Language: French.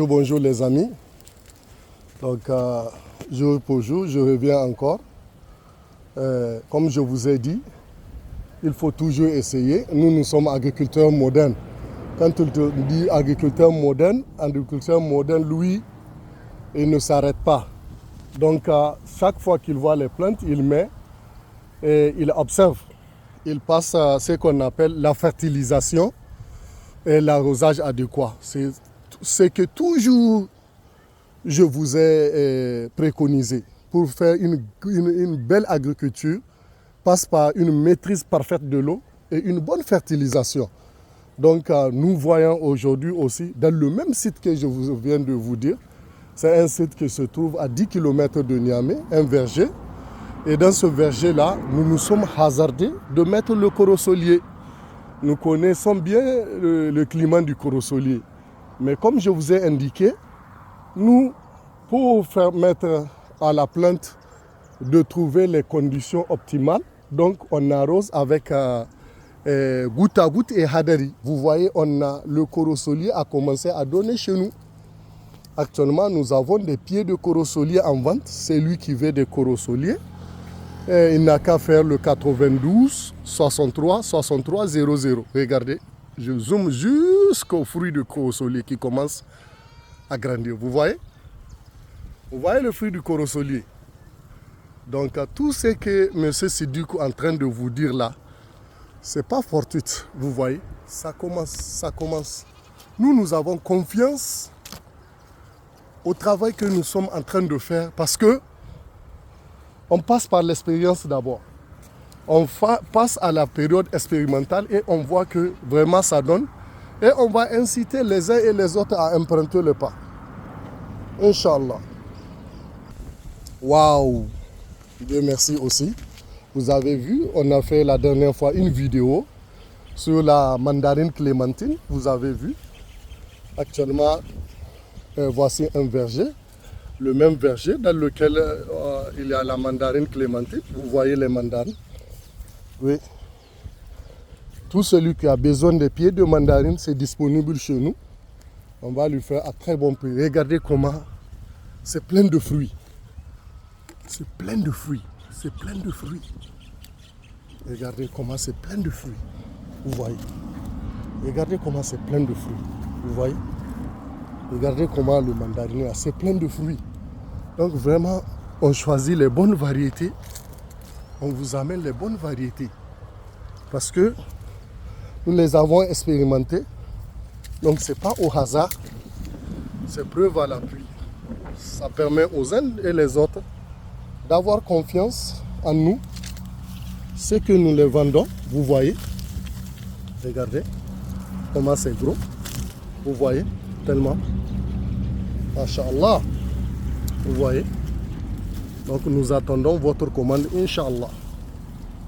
Bonjour, bonjour les amis. Donc, jour pour jour, je reviens encore. Comme je vous ai dit, il faut toujours essayer. Nous sommes agriculteurs modernes. Quand il te dit agriculteur moderne, lui, il ne s'arrête pas. Donc, chaque fois qu'il voit les plantes, il met et il observe. Il passe à ce qu'on appelle la fertilisation et l'arrosage adéquat. C'est ce que toujours je vous ai préconisé. Pour faire une belle agriculture, passe par une maîtrise parfaite de l'eau et une bonne fertilisation. Donc nous voyons aujourd'hui aussi, dans le même site que je viens de vous dire, c'est un site qui se trouve à 10 km de Niamey, un verger. Et dans ce verger-là, nous nous sommes hasardés de mettre le corosolier. Nous connaissons bien le climat du corosolier. Mais comme je vous ai indiqué, nous, pour permettre à la plante de trouver les conditions optimales, donc on arrose avec goutte à goutte et hadari. Vous voyez, le corosolier a commencé à donner chez nous. Actuellement, nous avons des pieds de corosolier en vente. C'est lui qui veut des corosoliers. Il n'a qu'à faire le 92 63 63 00. Regardez, je zoome jusqu'au fruit de corosolier qui commence à grandir. Vous voyez? Vous voyez le fruit du corosolier? Donc tout ce que M. Sidiko est en train de vous dire là, c'est pas fortuit. Vous voyez? Ça commence. Nous avons confiance au travail que nous sommes en train de faire parce que on passe par l'expérience d'abord. On passe à la période expérimentale et on voit que vraiment ça donne. Et on va inciter les uns et les autres à emprunter le pas. Inch'Allah. Waouh! Dieu merci aussi. Vous avez vu, on a fait la dernière fois une vidéo sur la mandarine clémentine. Vous avez vu. Actuellement, voici un verger. Le même verger dans lequel il y a la mandarine clémentine. Vous voyez les mandarines. Oui. Tout celui qui a besoin des pieds de mandarine, c'est disponible chez nous. On va lui faire à très bon prix. Regardez comment c'est plein de fruits. C'est plein de fruits. C'est plein de fruits. Regardez comment c'est plein de fruits. Vous voyez. Regardez comment c'est plein de fruits. Vous voyez. Regardez comment le mandarine a, c'est plein de fruits. Donc vraiment, on choisit les bonnes variétés. On vous amène les bonnes variétés. Parce que nous les avons expérimentées. Donc ce n'est pas au hasard. C'est preuve à l'appui. Ça permet aux uns et les autres d'avoir confiance en nous. Ce que nous les vendons, vous voyez. Regardez comment c'est gros. Vous voyez, tellement. Masha'Allah. Vous voyez. Donc nous attendons votre commande, Inch'Allah.